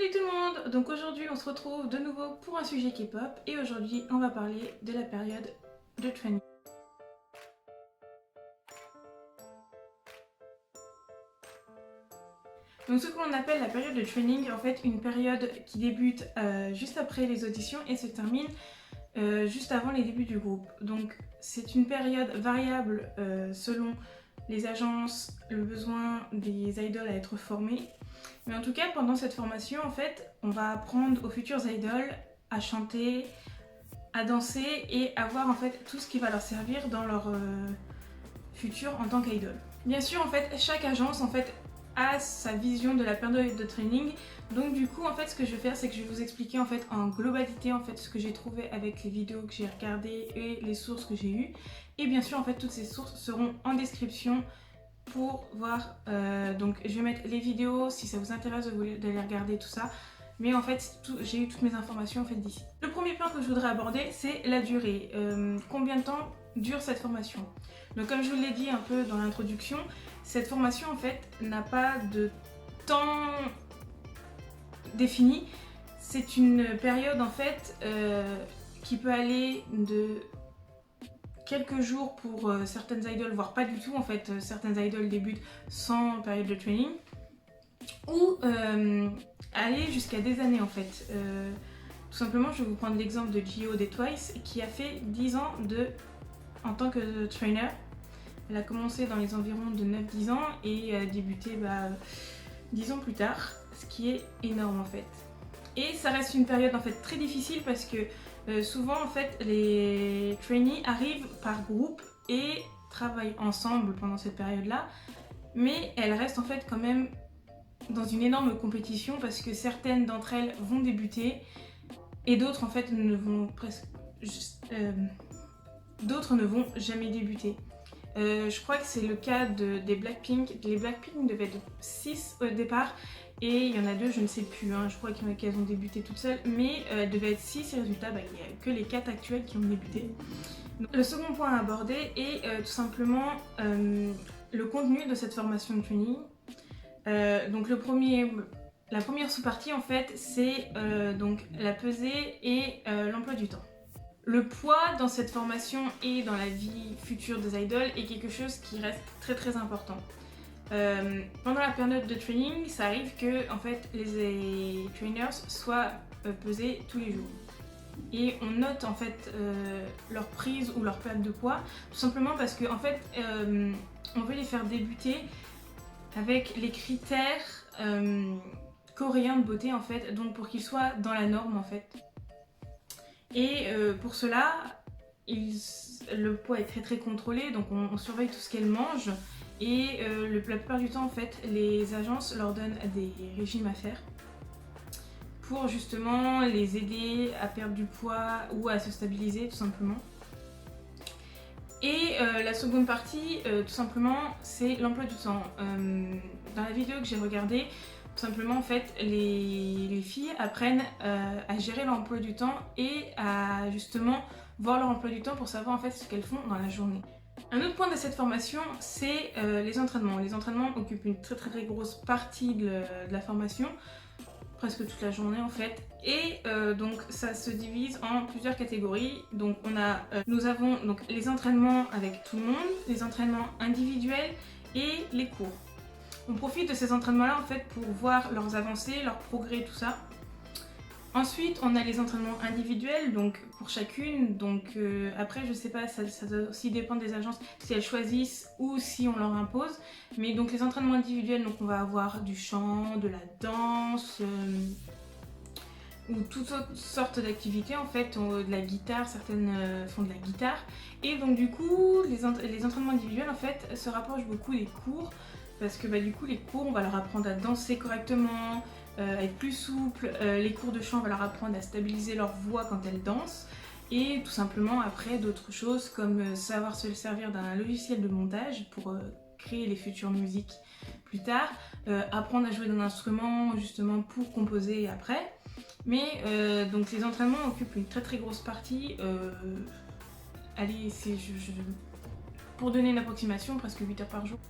Salut tout le monde! Donc aujourd'hui on se retrouve de nouveau pour un sujet K-pop et aujourd'hui on va parler de la période de training. Donc ce que l'on appelle la période de training, en fait une période qui débute juste après les auditions et se termine juste avant les débuts du groupe. Donc c'est une période variable selon les agences, le besoin des idoles à être formés. Mais en tout cas, pendant cette formation, en fait, on va apprendre aux futurs idoles à chanter, à danser et à voir en fait tout ce qui va leur servir dans leur futur en tant qu'idole. Bien sûr, en fait, chaque agence en fait a sa vision de la période de training. Donc du coup, en fait, ce que je vais faire, c'est que je vais vous expliquer en fait en globalité en fait ce que j'ai trouvé avec les vidéos que j'ai regardées et les sources que j'ai eues. Et bien sûr, en fait, toutes ces sources seront en description pour voir. Donc je vais mettre les vidéos si ça vous intéresse d'aller regarder tout ça. Mais en fait, j'ai eu toutes mes informations en fait d'ici. Le premier point que je voudrais aborder, c'est la durée. Combien de temps dure cette formation? Donc comme je vous l'ai dit un peu dans l'introduction, cette formation en fait n'a pas de temps défini. C'est une période en fait qui peut aller de quelques jours pour certaines idoles, voire pas du tout en fait. Certaines idoles débutent sans période de training ou aller jusqu'à des années en fait. Tout simplement, je vais vous prendre l'exemple de Jihyo des Twice qui a fait 10 ans en tant que trainer. Elle a commencé dans les environs de 9-10 ans et a débuté 10 ans plus tard, ce qui est énorme en fait. Et ça reste une période en fait très difficile parce que souvent en fait les trainees arrivent par groupe et travaillent ensemble pendant cette période-là, mais elles restent en fait quand même dans une énorme compétition parce que certaines d'entre elles vont débuter et d'autres en fait ne vont d'autres ne vont jamais débuter. Je crois que c'est le cas des Blackpink. Les Blackpink devaient être 6 au départ et il y en a 2, je ne sais plus, hein. Je crois qu'elles ont débuté toutes seules, mais elles devaient être 6 et résultat, il n'y a que les 4 actuelles qui ont débuté. Donc, le second point à aborder est tout simplement le contenu de cette formation de training. Donc la première sous-partie en fait, c'est donc la pesée et l'emploi du temps. Le poids dans cette formation et dans la vie future des idoles est quelque chose qui reste très très important. Pendant la période de training, ça arrive que en fait, les trainers soient pesés tous les jours. Et on note en fait leur prise ou leur perte de poids, tout simplement parce que en fait, on veut les faire débuter avec les critères coréens de beauté en fait, donc pour qu'ils soient dans la norme en fait. Et pour cela, le poids est très très contrôlé, donc on surveille tout ce qu'elles mangent. Et la plupart du temps, en fait, les agences leur donnent des régimes à faire pour justement les aider à perdre du poids ou à se stabiliser tout simplement. Et la seconde partie, tout simplement, c'est l'emploi du temps. Dans la vidéo que j'ai regardée, tout simplement, en fait, les filles apprennent à gérer leur emploi du temps et à justement voir leur emploi du temps pour savoir en fait ce qu'elles font dans la journée. Un autre point de cette formation, c'est les entraînements. Les entraînements occupent une très très grosse partie de la formation, presque toute la journée en fait. Et donc ça se divise en plusieurs catégories. Donc nous avons donc les entraînements avec tout le monde, les entraînements individuels et les cours. On profite de ces entraînements-là en fait pour voir leurs avancées, leurs progrès, tout ça. Ensuite, on a les entraînements individuels, donc pour chacune. Donc après, je sais pas, ça doit aussi dépendre des agences si elles choisissent ou si on leur impose. Mais donc les entraînements individuels, donc on va avoir du chant, de la danse, ou toutes sortes d'activités en fait, de la guitare, certaines font de la guitare. Et donc du coup, les entraînements individuels en fait se rapprochent beaucoup des cours. Parce que du coup les cours on va leur apprendre à danser correctement, à être plus souple, les cours de chant on va leur apprendre à stabiliser leur voix quand elles dansent et tout simplement après d'autres choses comme savoir se servir d'un logiciel de montage pour créer les futures musiques plus tard, apprendre à jouer d'un instrument justement pour composer après. Mais donc les entraînements occupent une très très grosse partie, allez pour donner une approximation, presque 8 heures par jour.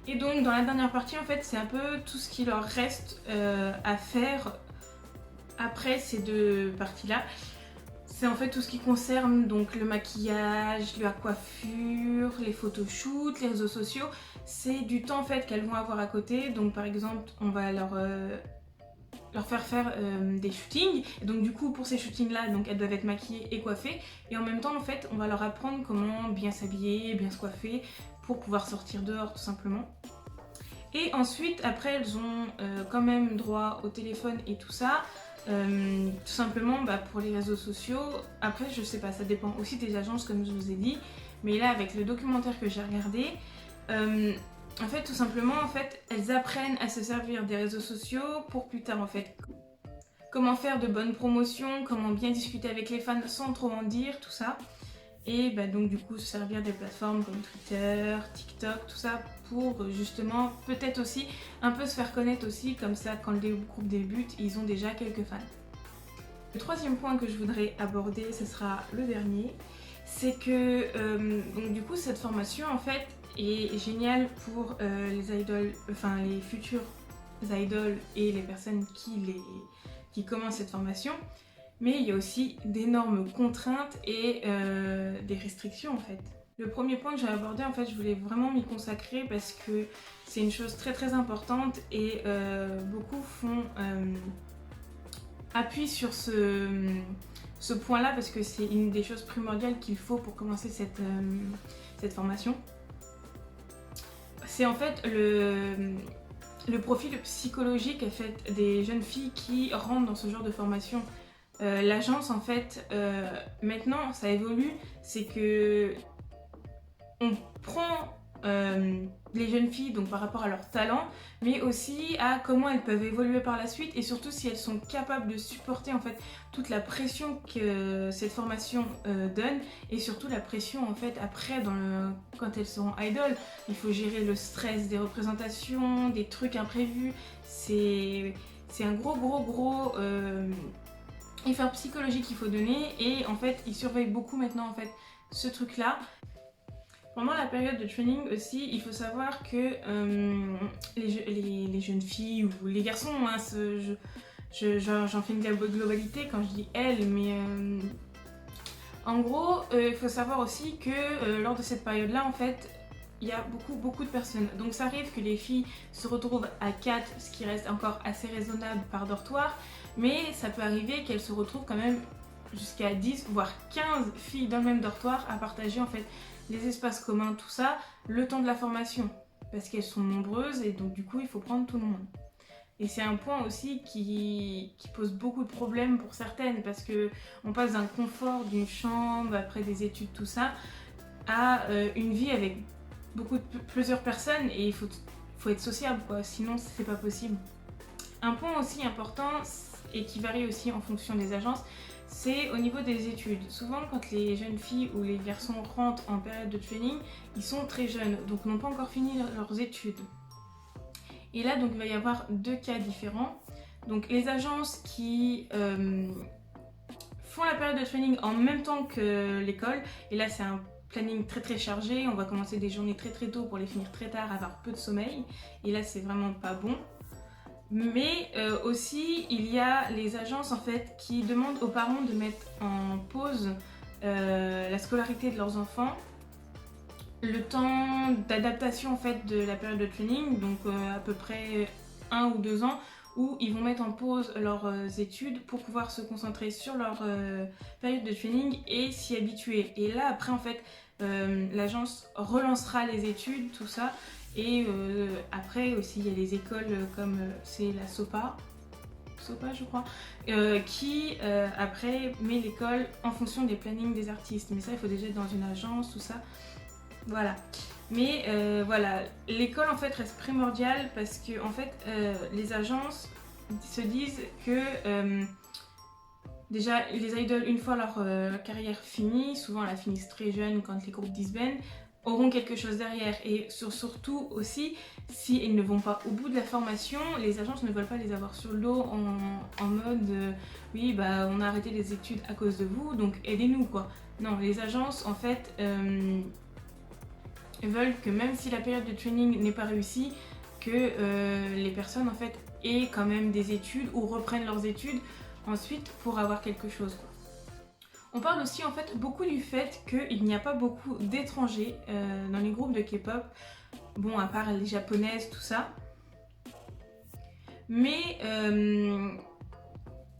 Et donc dans la dernière partie en fait c'est un peu tout ce qui leur reste à faire après ces deux parties-là, c'est en fait tout ce qui concerne donc le maquillage, la coiffure, les photoshoots, les réseaux sociaux. C'est du temps en fait qu'elles vont avoir à côté. Donc par exemple, on va leur faire des shootings. Et donc du coup pour ces shootings là, donc elles doivent être maquillées et coiffées. Et en même temps en fait on va leur apprendre comment bien s'habiller, bien se coiffer pour pouvoir sortir dehors tout simplement. Et ensuite après elles ont quand même droit au téléphone et tout ça. Tout simplement pour les réseaux sociaux. Après je sais pas, ça dépend aussi des agences comme je vous ai dit. Mais là avec le documentaire que j'ai regardé, en fait tout simplement en fait elles apprennent à se servir des réseaux sociaux pour plus tard en fait. Comment faire de bonnes promotions, comment bien discuter avec les fans sans trop en dire, tout ça. Et donc du coup se servir des plateformes comme Twitter, TikTok, tout ça pour justement peut-être aussi un peu se faire connaître aussi, comme ça quand le groupe débute ils ont déjà quelques fans. Le troisième point que je voudrais aborder, ce sera le dernier, c'est que donc du coup cette formation en fait est géniale pour les idoles, enfin les futurs idoles et les personnes qui commencent cette formation. Mais il y a aussi d'énormes contraintes et des restrictions en fait. Le premier point que j'ai abordé, en fait, je voulais vraiment m'y consacrer parce que c'est une chose très très importante et beaucoup appuient sur ce point-là parce que c'est une des choses primordiales qu'il faut pour commencer cette formation. C'est en fait le profil psychologique en fait, des jeunes filles qui rentrent dans ce genre de formation. L'agence en fait, maintenant ça évolue, c'est que on prend les jeunes filles donc par rapport à leur talent, mais aussi à comment elles peuvent évoluer par la suite et surtout si elles sont capables de supporter en fait toute la pression que cette formation donne et surtout la pression en fait après quand elles seront idoles. Il faut gérer le stress des représentations, des trucs imprévus, c'est un gros effort psychologique qu'il faut donner et en fait ils surveillent beaucoup maintenant en fait ce truc là. Pendant la période de training aussi, il faut savoir que les jeunes filles ou les garçons, hein, j'en fais une globalité quand je dis elles, mais en gros, il faut savoir aussi que lors de cette période-là, en fait, il y a beaucoup de personnes. Donc ça arrive que les filles se retrouvent à 4, ce qui reste encore assez raisonnable par dortoir, mais ça peut arriver qu'elles se retrouvent quand même jusqu'à 10 voire 15 filles dans le même dortoir à partager en fait les espaces communs, tout ça, le temps de la formation, parce qu'elles sont nombreuses et donc du coup il faut prendre tout le monde. Et c'est un point aussi qui pose beaucoup de problèmes pour certaines, parce que on passe d'un confort d'une chambre, après des études, tout ça, à une vie avec plusieurs personnes et il faut être sociable quoi, sinon c'est pas possible. Un point aussi important et qui varie aussi en fonction des agences, c'est au niveau des études. Souvent quand les jeunes filles ou les garçons rentrent en période de training, ils sont très jeunes, donc n'ont pas encore fini leurs études. Et là donc il va y avoir deux cas différents. Donc les agences qui font la période de training en même temps que l'école, et là c'est un planning très chargé, on va commencer des journées très tôt pour les finir très tard, avoir peu de sommeil, et là c'est vraiment pas bon. Mais aussi il y a les agences en fait qui demandent aux parents de mettre en pause la scolarité de leurs enfants, le temps d'adaptation en fait de la période de training, donc à peu près 1 ou 2 ans, où ils vont mettre en pause leurs études pour pouvoir se concentrer sur leur période de training et s'y habituer. Et là après en fait l'agence relancera les études, tout ça. Et après aussi il y a les écoles comme c'est la SOPA je crois, qui après met l'école en fonction des plannings des artistes. Mais ça il faut déjà être dans une agence, tout ça. Voilà. Mais voilà, l'école en fait reste primordiale parce que en fait les agences se disent que déjà les idoles une fois leur carrière finie, souvent elles la finissent très jeunes quand les groupes disbandent, auront quelque chose derrière et surtout aussi si elles ne vont pas au bout de la formation, les agences ne veulent pas les avoir sur le dos en mode oui bah on a arrêté les études à cause de vous donc aidez-nous quoi. Non, les agences en fait veulent que même si la période de training n'est pas réussie, que les personnes en fait aient quand même des études ou reprennent leurs études ensuite pour avoir quelque chose, quoi. On parle aussi en fait beaucoup du fait qu'il n'y a pas beaucoup d'étrangers dans les groupes de K-pop, bon à part les japonaises, tout ça. Mais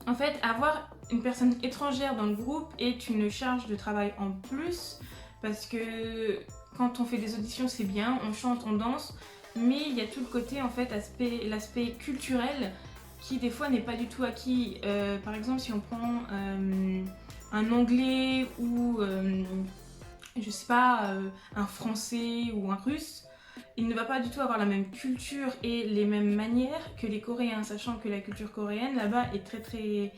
en fait, avoir une personne étrangère dans le groupe est une charge de travail en plus, parce que quand on fait des auditions c'est bien, on chante, on danse, mais il y a tout le côté en fait, l'aspect culturel qui des fois n'est pas du tout acquis. Par exemple, si on prend un anglais ou je sais pas, un français ou un russe, il ne va pas du tout avoir la même culture et les mêmes manières que les Coréens, sachant que la culture coréenne là-bas est très très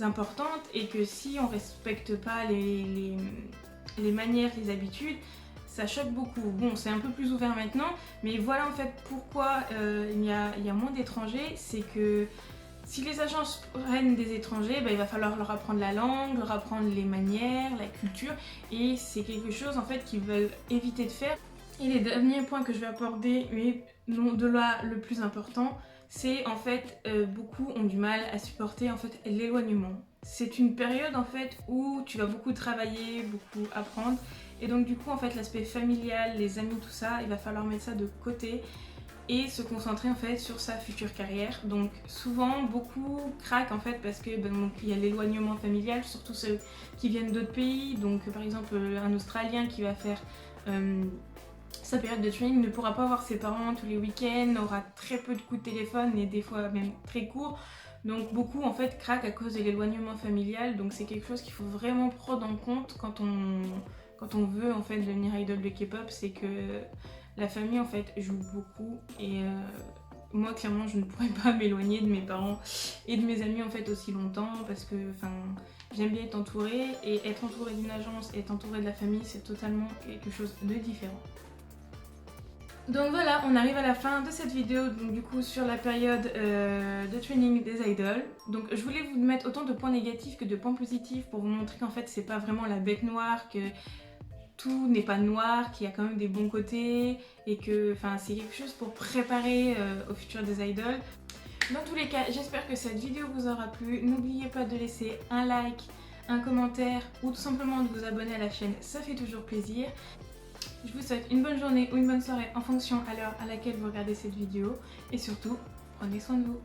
importante et que si on respecte pas les manières, les habitudes, ça choque beaucoup. Bon, c'est un peu plus ouvert maintenant, mais voilà en fait pourquoi il y a moins d'étrangers, c'est que si les agences prennent des étrangers, il va falloir leur apprendre la langue, leur apprendre les manières, la culture, et c'est quelque chose en fait qu'ils veulent éviter de faire. Et les derniers points que je vais aborder, mais non de là le plus important, c'est en fait beaucoup ont du mal à supporter en fait l'éloignement. C'est une période en fait où tu vas beaucoup travailler, beaucoup apprendre, et donc du coup en fait l'aspect familial, les amis, tout ça, il va falloir mettre ça de côté et se concentrer en fait sur sa future carrière. Donc souvent beaucoup craquent en fait parce que il y a l'éloignement familial, surtout ceux qui viennent d'autres pays. Donc par exemple un Australien qui va faire sa période de training ne pourra pas voir ses parents tous les week-ends, aura très peu de coups de téléphone et des fois même très courts. Donc beaucoup en fait craquent à cause de l'éloignement familial. Donc c'est quelque chose qu'il faut vraiment prendre en compte quand on veut en fait devenir idol de K-pop, c'est que la famille en fait joue beaucoup et moi clairement je ne pourrais pas m'éloigner de mes parents et de mes amis en fait aussi longtemps parce que j'aime bien être entourée, et être entourée d'une agence et être entourée de la famille c'est totalement quelque chose de différent. Donc voilà, on arrive à la fin de cette vidéo, donc du coup sur la période de training des idoles. Donc je voulais vous mettre autant de points négatifs que de points positifs pour vous montrer qu'en fait c'est pas vraiment la bête noire, que tout n'est pas noir, qu'il y a quand même des bons côtés et que c'est quelque chose pour préparer au futur des idoles. Dans tous les cas, j'espère que cette vidéo vous aura plu. N'oubliez pas de laisser un like, un commentaire ou tout simplement de vous abonner à la chaîne, ça fait toujours plaisir. Je vous souhaite une bonne journée ou une bonne soirée en fonction à l'heure à laquelle vous regardez cette vidéo et surtout, prenez soin de vous.